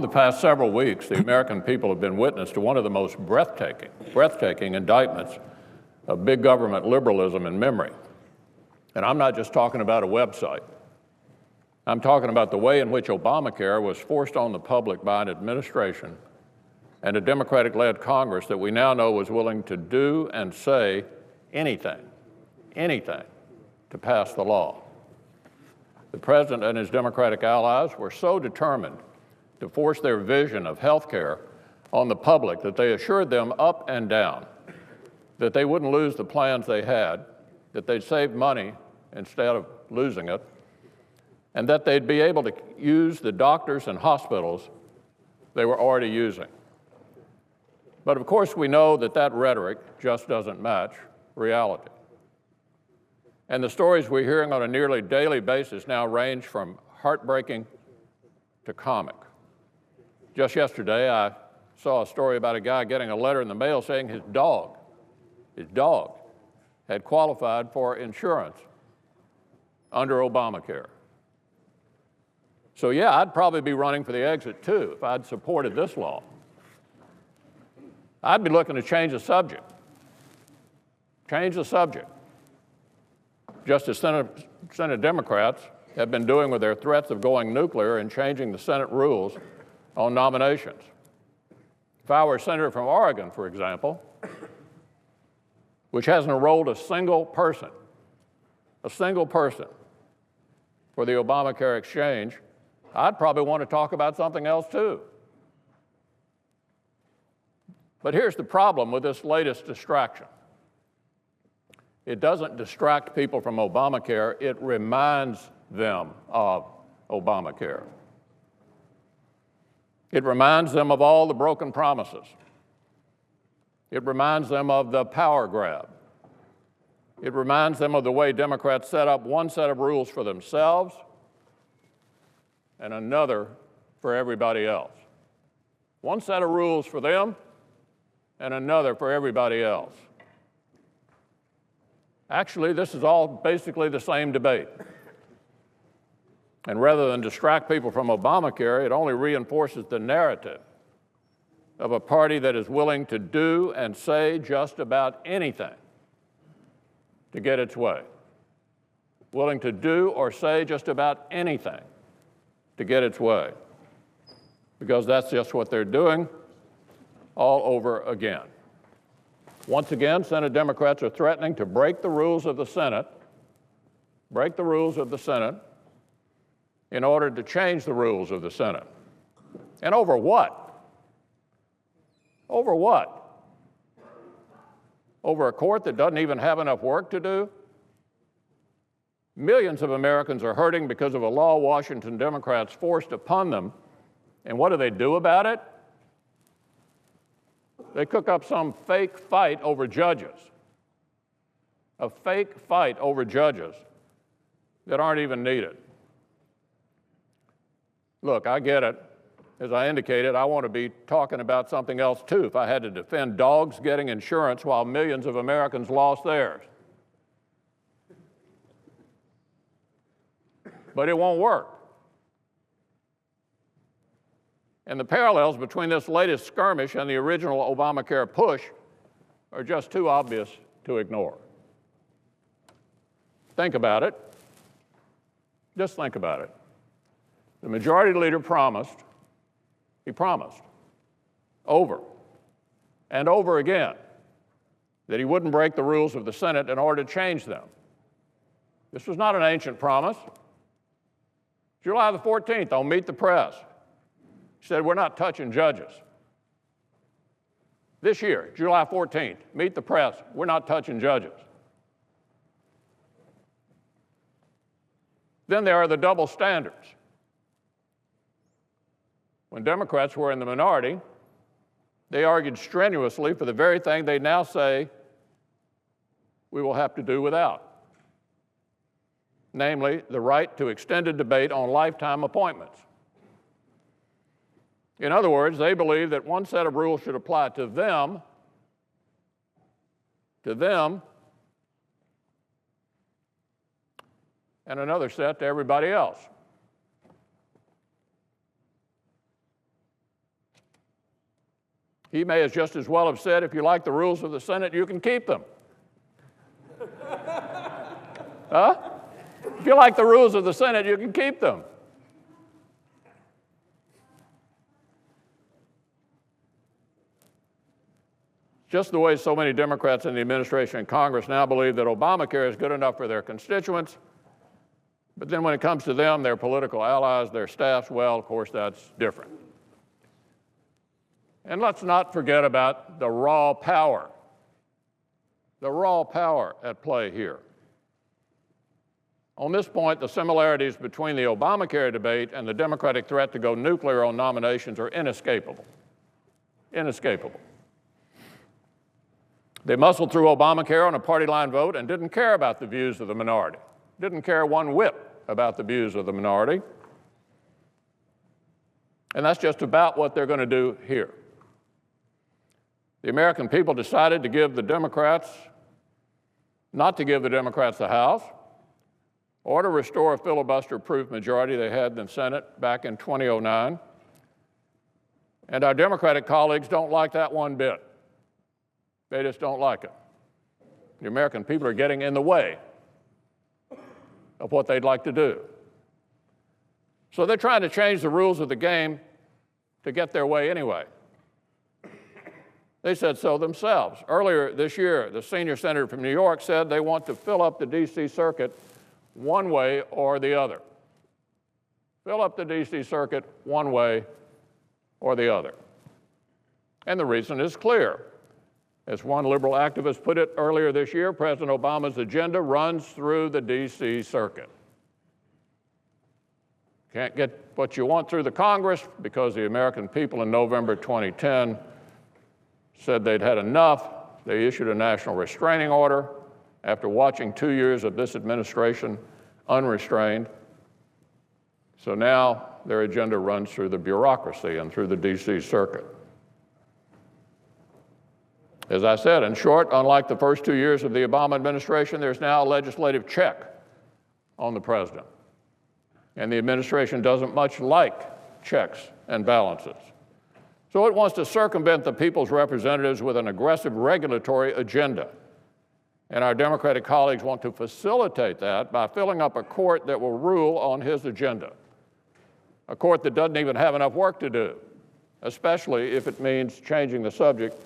The past several weeks, the American people have been witness to one of the most breathtaking indictments of big government liberalism in memory. And I'm not just talking about a website. I'm talking about the way in which Obamacare was forced on the public by an administration and a Democratic-led Congress that we now know was willing to do and say anything to pass the law. The president and his Democratic allies were so determined to force their vision of health care on the public that they assured them up and down that they wouldn't lose the plans they had, that they'd save money instead of losing it, and that they'd be able to use the doctors and hospitals they were already using. But of course, we know that that rhetoric just doesn't match reality. And the stories we're hearing on a nearly daily basis now range from heartbreaking to comic. Just yesterday, I saw a story about a guy getting a letter in the mail saying his dog had qualified for insurance under Obamacare. So yeah, I'd probably be running for the exit too if I'd supported this law. I'd be looking to change the subject. Just as Senate Democrats have been doing with their threats of going nuclear and changing the Senate rules on nominations. If I were a senator from Oregon, for example, which hasn't enrolled a single person for the Obamacare exchange, I'd probably want to talk about something else too. But here's the problem with this latest distraction. It doesn't distract people from Obamacare, it reminds them of Obamacare. It reminds them of all the broken promises. It reminds them of the power grab. It reminds them of the way Democrats set up one set of rules for themselves and another for everybody else. One set of rules for them and another for everybody else. Actually, this is all basically the same debate. And rather than distract people from Obamacare, it only reinforces the narrative of a party that is willing to do and say just about anything to get its way. Willing to do or say just about anything to get its way. Because that's just what they're doing all over again. Once again, Senate Democrats are threatening to break the rules of the Senate, in order to change the rules of the Senate. And over what? Over what? Over a court that doesn't even have enough work to do? Millions of Americans are hurting because of a law Washington Democrats forced upon them. And what do they do about it? They cook up some fake fight over judges. A fake fight over judges that aren't even needed. Look, I get it. As I indicated, I want to be talking about something else too if I had to defend dogs getting insurance while millions of Americans lost theirs. But it won't work. And the parallels between this latest skirmish and the original Obamacare push are just too obvious to ignore. Think about it. Just think about it. The majority leader promised over and over again that he wouldn't break the rules of the Senate in order to change them. This was not an ancient promise. July the 14th, on Meet the Press, he said, we're not touching judges. This year, July 14th, Meet the Press, we're not touching judges. Then there are the double standards. When Democrats were in the minority, they argued strenuously for the very thing they now say we will have to do without, namely the right to extended debate on lifetime appointments. In other words, they believe that one set of rules should apply to them, and another set to everybody else. He may as just as well have said, if you like the rules of the Senate, you can keep them. Huh? If you like the rules of the Senate, you can keep them. Just the way so many Democrats in the administration and Congress now believe that Obamacare is good enough for their constituents, but then when it comes to them, their political allies, their staffs, well, of course, that's different. And let's not forget about the raw power at play here. On this point, the similarities between the Obamacare debate and the Democratic threat to go nuclear on nominations are inescapable. Inescapable. They muscled through Obamacare on a party line vote and didn't care about the views of the minority. Didn't care one whit about the views of the minority. And that's just about what they're going to do here. The American people decided to give the Democrats, not to give the Democrats the House, or to restore a filibuster-proof majority they had in the Senate back in 2009. And our Democratic colleagues don't like that one bit. They just don't like it. The American people are getting in the way of what they'd like to do. So they're trying to change the rules of the game to get their way anyway. They said so themselves. Earlier this year, the senior senator from New York said they want to fill up the D.C. circuit one way or the other. Fill up the D.C. circuit one way or the other. And the reason is clear. As one liberal activist put it earlier this year, President Obama's agenda runs through the D.C. circuit. Can't get what you want through the Congress because the American people in November 2010 said they'd had enough. They issued a national restraining order after watching 2 years of this administration unrestrained. So now their agenda runs through the bureaucracy and through the D.C. circuit. As I said, in short, unlike the first 2 years of the Obama administration, there's now a legislative check on the president. And the administration doesn't much like checks and balances. So it wants to circumvent the people's representatives with an aggressive regulatory agenda. And our Democratic colleagues want to facilitate that by filling up a court that will rule on his agenda. A court that doesn't even have enough work to do, especially if it means changing the subject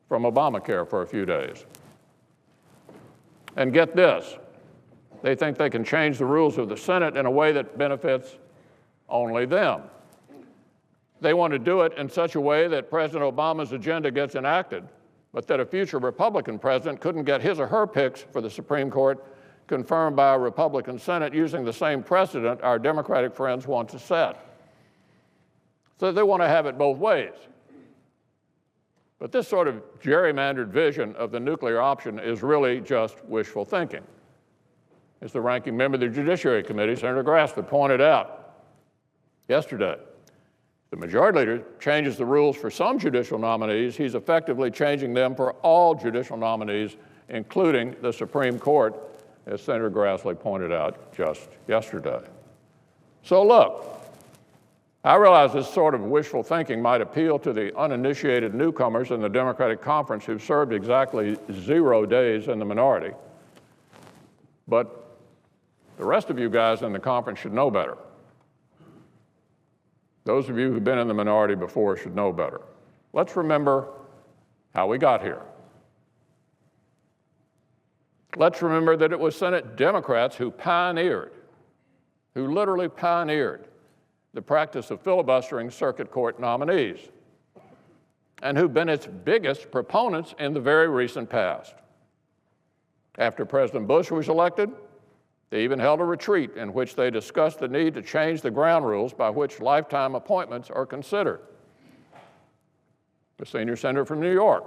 from Obamacare for a few days. And get this, they think they can change the rules of the Senate in a way that benefits only them. They want to do it in such a way that President Obama's agenda gets enacted, but that a future Republican president couldn't get his or her picks for the Supreme Court confirmed by a Republican Senate using the same precedent our Democratic friends want to set. So they want to have it both ways. But this sort of gerrymandered vision of the nuclear option is really just wishful thinking. As the ranking member of the Judiciary Committee, Senator Grassley, pointed out yesterday, the majority leader changes the rules for some judicial nominees. He's effectively changing them for all judicial nominees, including the Supreme Court, as Senator Grassley pointed out just yesterday. So look, I realize this sort of wishful thinking might appeal to the uninitiated newcomers in the Democratic Conference who've served exactly 0 days in the minority. But the rest of you guys in the conference should know better. Those of you who've been in the minority before should know better. Let's remember how we got here. Let's remember that it was Senate Democrats who literally pioneered the practice of filibustering circuit court nominees, and who've been its biggest proponents in the very recent past. After President Bush was elected, they even held a retreat in which they discussed the need to change the ground rules by which lifetime appointments are considered. The senior senator from New York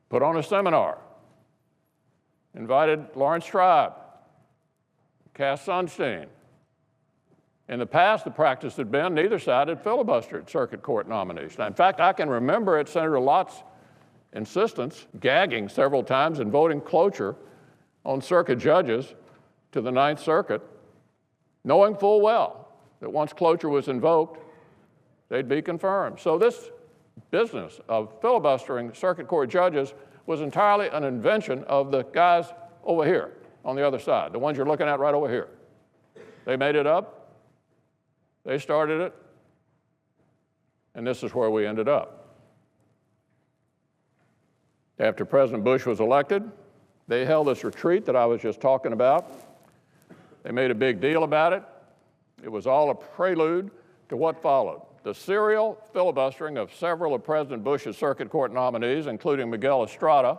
put on a seminar, invited Lawrence Tribe, Cass Sunstein. In the past, the practice had been neither side had filibustered circuit court nominees. Now, in fact, I can remember at Senator Lott's insistence, gagging several times and voting cloture on circuit judges to the Ninth Circuit, knowing full well that once cloture was invoked, they'd be confirmed. So this business of filibustering circuit court judges was entirely an invention of the guys over here on the other side, the ones you're looking at right over here. They made it up, they started it, and this is where we ended up. After President Bush was elected, they held this retreat that I was just talking about. They made a big deal about it. It was all a prelude to what followed: the serial filibustering of several of President Bush's circuit court nominees, including Miguel Estrada,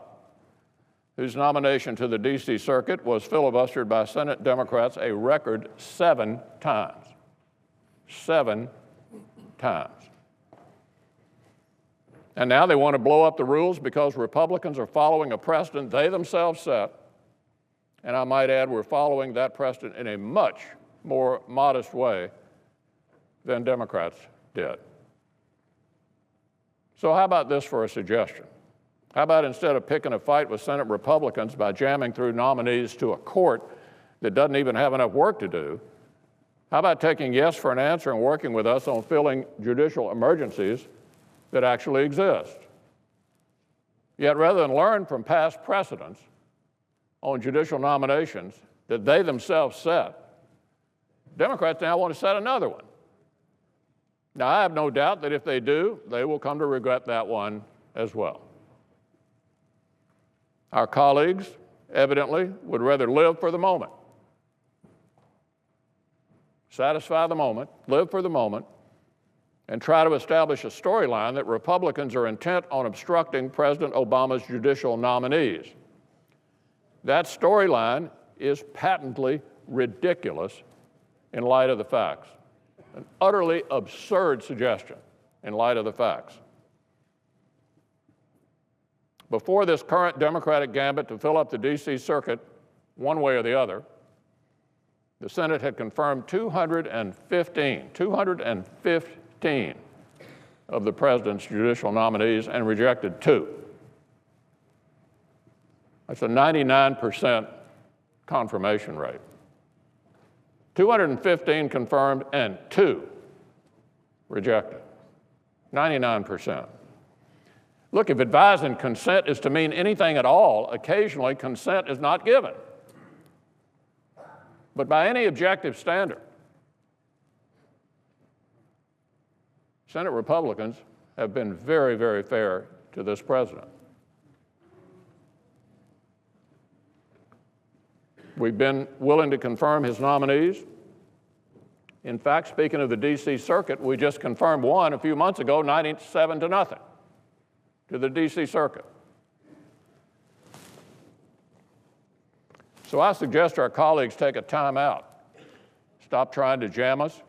whose nomination to the D.C. Circuit was filibustered by Senate Democrats a record 7 times. 7 times. And now they want to blow up the rules because Republicans are following a precedent they themselves set. And I might add, we're following that precedent in a much more modest way than Democrats did. So how about this for a suggestion? How about instead of picking a fight with Senate Republicans by jamming through nominees to a court that doesn't even have enough work to do, how about taking yes for an answer and working with us on filling judicial emergencies that actually exist? Yet rather than learn from past precedents on judicial nominations that they themselves set, Democrats now want to set another one. Now, I have no doubt that if they do, they will come to regret that one as well. Our colleagues, evidently, would rather live for the moment, satisfy the moment, live for the moment, and try to establish a storyline that Republicans are intent on obstructing President Obama's judicial nominees. That storyline is patently ridiculous in light of the facts. An utterly absurd suggestion in light of the facts. Before this current Democratic gambit to fill up the D.C. Circuit one way or the other, the Senate had confirmed 215 of the president's judicial nominees and rejected 2. That's a 99% confirmation rate. 215 confirmed and 2 rejected. 99%. Look, if advise and consent is to mean anything at all, occasionally consent is not given. But by any objective standard, Senate Republicans have been very, very fair to this president. We've been willing to confirm his nominees. In fact, speaking of the D.C. Circuit, we just confirmed one a few months ago, 97-0 to the D.C. Circuit. So I suggest our colleagues take a time out. Stop trying to jam us.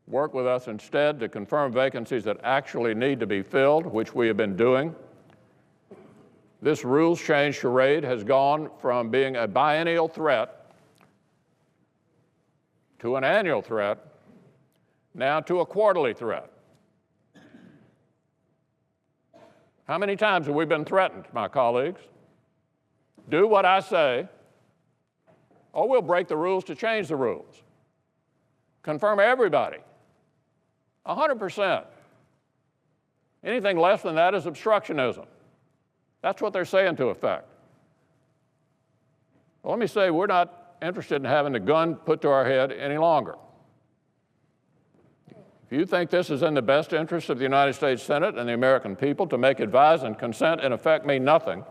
Work with us instead to confirm vacancies that actually need to be filled, which we have been doing. This rules change charade has gone from being a biennial threat to an annual threat, now to a quarterly threat. How many times have we been threatened, my colleagues? Do what I say, or we'll break the rules to change the rules. Confirm everybody, 100%. Anything less than that is obstructionism. That's what they're saying to effect. Well, let me say, we're not interested in having the gun put to our head any longer. If you think this is in the best interest of the United States Senate and the American people to make advise and consent in effect mean nothing,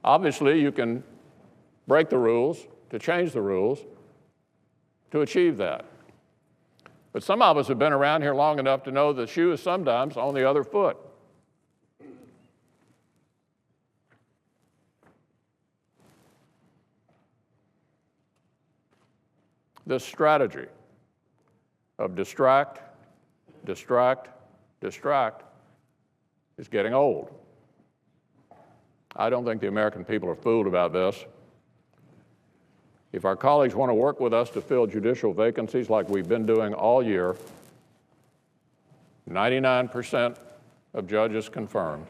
obviously you can break the rules, to change the rules, to achieve that. But some of us have been around here long enough to know the shoe is sometimes on the other foot. This strategy of distract, distract, distract is getting old. I don't think the American people are fooled about this. If our colleagues want to work with us to fill judicial vacancies like we've been doing all year, 99% of judges confirmed,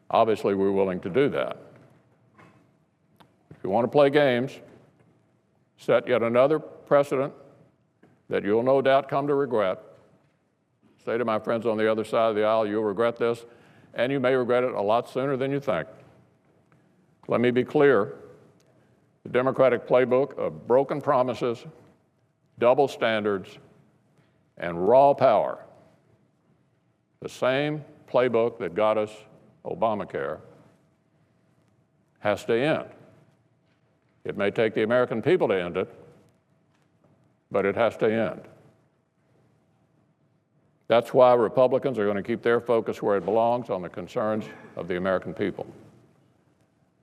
obviously we're willing to do that. If you want to play games, set yet another precedent that you'll no doubt come to regret, Say to my friends on the other side of the aisle, you'll regret this, and you may regret it a lot sooner than you think. Let me be clear. The Democratic playbook of broken promises, double standards, and raw power, the same playbook that got us Obamacare, has to end. It may take the American people to end it, but it has to end. That's why Republicans are going to keep their focus where it belongs, on the concerns of the American people.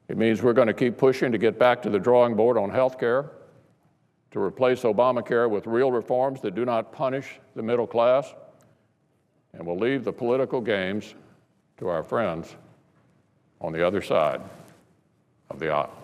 It means we're going to keep pushing to get back to the drawing board on health care, to replace Obamacare with real reforms that do not punish the middle class, and we'll leave the political games to our friends on the other side of the aisle.